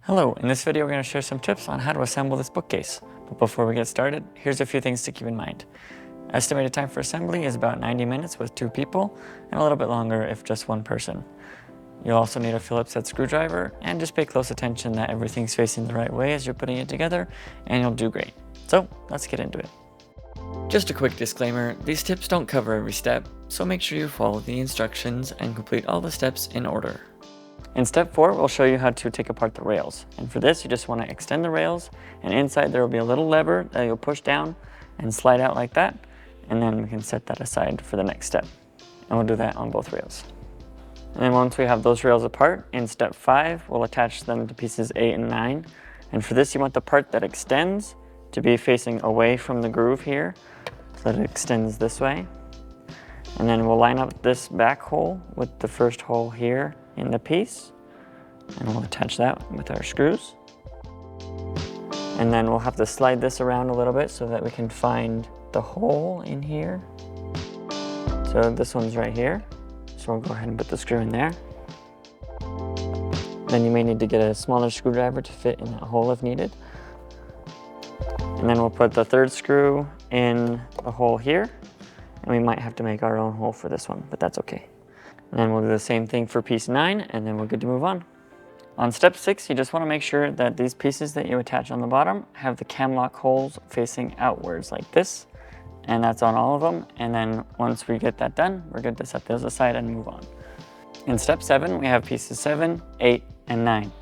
Hello, in this video we're going to share some tips on how to assemble this bookcase. But before we get started, here's a few things to keep in mind. Estimated time for assembly is about 90 minutes with 2 people, and a little bit longer if just 1 person. You'll also need a Phillips head screwdriver, and just pay close attention that everything's facing the right way as you're putting it together, and you'll do great. So let's get into it. Just a quick disclaimer, these tips don't cover every step, so make sure you follow the instructions and complete all the steps in order. In step 4, we'll show you how to take apart the rails. And for this, you just want to extend the rails, and inside there will be a little lever that you'll push down and slide out like that, and then we can set that aside for the next step. And we'll do that on both rails. And then once we have those rails apart, in step 5, we'll attach them to pieces 8 and 9. And for this, you want the part that extends to be facing away from the groove here, so that it extends this way. And then we'll line up this back hole with the first hole here in the piece, and we'll attach that with our screws. And then we'll have to slide this around a little bit so that we can find the hole in here. So this one's right here, so we'll go ahead and put the screw in there. Then you may need to get a smaller screwdriver to fit in that hole if needed. And then we'll put the third screw in the hole here, and we might have to make our own hole for this one, but that's okay. And then we'll do the same thing for piece 9, and then we're good to move on. On step 6, you just want to make sure that these pieces that you attach on the bottom have the cam lock holes facing outwards like this, and that's on all of them. And then once we get that done, we're good to set those aside and move on. In step 7, we have pieces 7, 8, and 9.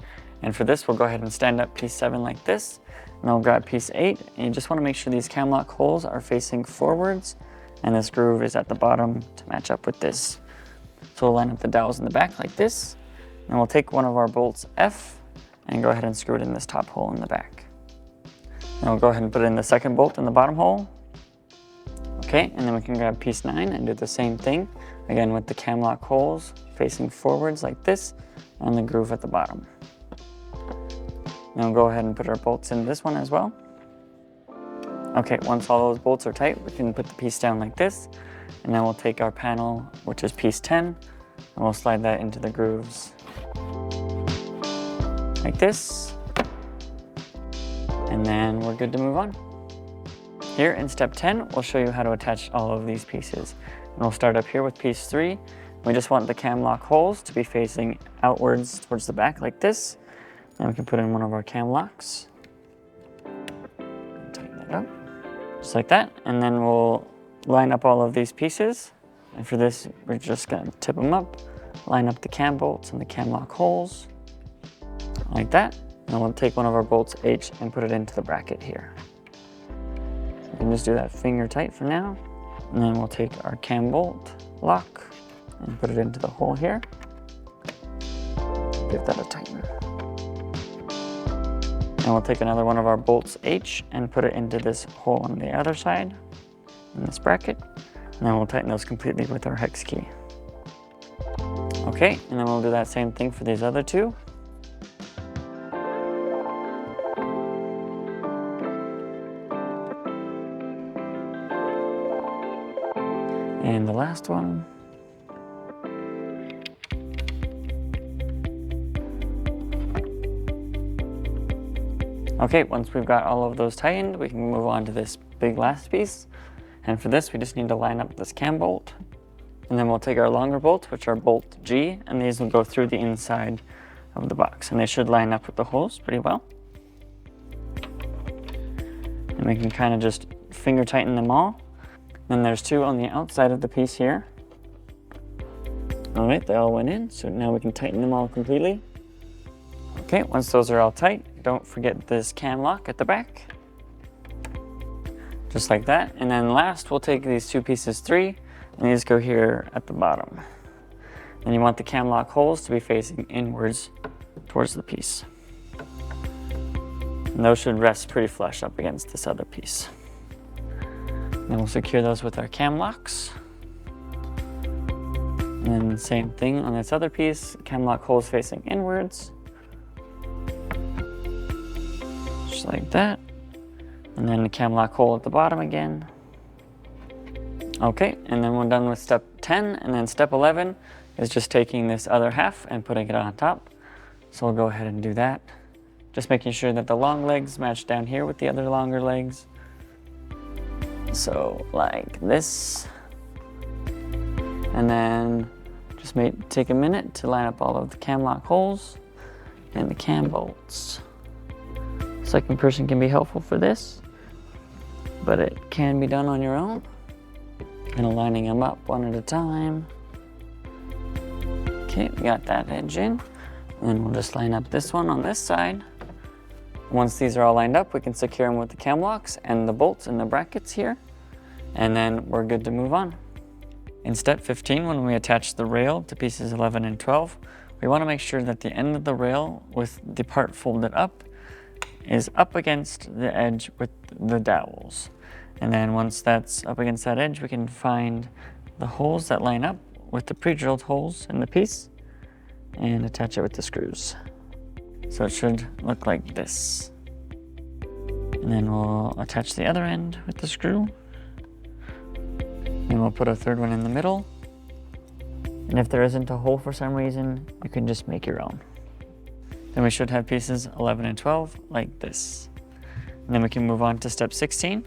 And for this, we'll go ahead and stand up piece 7 like this, and then we'll grab piece 8, and you just want to make sure these cam lock holes are facing forwards, and this groove is at the bottom to match up with this. So we'll line up the dowels in the back like this, and we'll take one of our bolts F and go ahead and screw it in this top hole in the back. And we'll go ahead and put in the second bolt in the bottom hole. Okay, and then we can grab piece 9 and do the same thing, again with the cam lock holes facing forwards like this, and the groove at the bottom. And we'll go ahead and put our bolts in this one as well. Okay, once all those bolts are tight, we can put the piece down like this, and then we'll take our panel, which is piece 10, and we'll slide that into the grooves like this, and then we're good to move on. Here in step 10, we'll show you how to attach all of these pieces. And we'll start up here with piece 3. We just want the cam lock holes to be facing outwards towards the back like this. And we can put in one of our cam locks. Tighten that up, just like that. And then we'll line up all of these pieces. And for this, we're just gonna tip them up, line up the cam bolts and the cam lock holes, like that. And we'll take one of our bolts H and put it into the bracket here. You can just do that finger tight for now. And then we'll take our cam bolt lock and put it into the hole here. Give that a tighten. And we'll take another one of our bolts H and put it into this hole on the other side in this bracket. And then we'll tighten those completely with our hex key. Okay, and then we'll do that same thing for these other 2. And the last one. Okay, once we've got all of those tightened, we can move on to this big last piece. And for this, we just need to line up this cam bolt. And then we'll take our longer bolts, which are bolt G, and these will go through the inside of the box. And they should line up with the holes pretty well. And we can kind of just finger tighten them all. Then there's 2 on the outside of the piece here. All right, they all went in, so now we can tighten them all completely. Okay, once those are all tight, don't forget this cam lock at the back. Just like that. And then last, we'll take these 2 pieces 3, and these go here at the bottom. And you want the cam lock holes to be facing inwards towards the piece. And those should rest pretty flush up against this other piece. Then we'll secure those with our cam locks. And then the same thing on this other piece, cam lock holes facing inwards. Just like that. And then the cam lock hole at the bottom again. Okay, and then we're done with step 10, and then step 11 is just taking this other half and putting it on top. So we'll go ahead and do that. Just making sure that the long legs match down here with the other longer legs. So like this. And then just take a minute to line up all of the cam lock holes and the cam bolts. Second person can be helpful for this, but it can be done on your own. And lining them up one at a time. Okay, we got that edge in. And we'll just line up this one on this side. Once these are all lined up, we can secure them with the cam locks and the bolts and the brackets here. And then we're good to move on. In step 15, when we attach the rail to pieces 11 and 12, we want to make sure that the end of the rail with the part folded up is up against the edge with the dowels. And then once that's up against that edge, we can find the holes that line up with the pre-drilled holes in the piece and attach it with the screws. So it should look like this. And then we'll attach the other end with the screw. And we'll put a third one in the middle. And if there isn't a hole for some reason, you can just make your own. Then we should have pieces 11 and 12 like this. And then we can move on to step 16,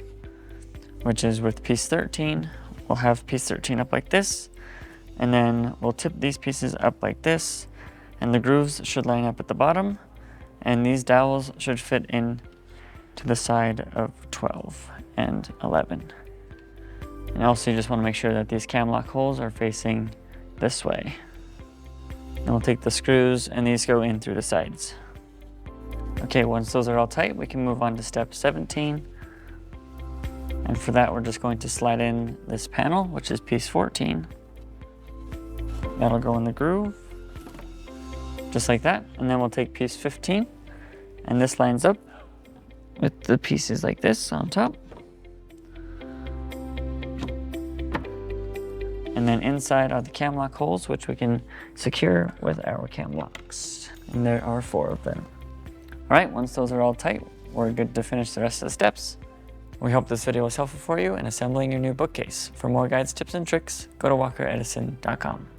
which is with piece 13. We'll have piece 13 up like this. And then we'll tip these pieces up like this. And the grooves should line up at the bottom. And these dowels should fit in to the side of 12 and 11. And also you just want to make sure that these cam lock holes are facing this way. And we'll take the screws and these go in through the sides. Okay, once those are all tight, we can move on to step 17. And for that, we're just going to slide in this panel, which is piece 14. That'll go in the groove, just like that. And then we'll take piece 15, and this lines up with the pieces like this on top. And then inside are the cam lock holes, which we can secure with our cam locks. And there are 4 of them. All right, once those are all tight, we're good to finish the rest of the steps. We hope this video was helpful for you in assembling your new bookcase. For more guides, tips, and tricks, go to walkeredison.com.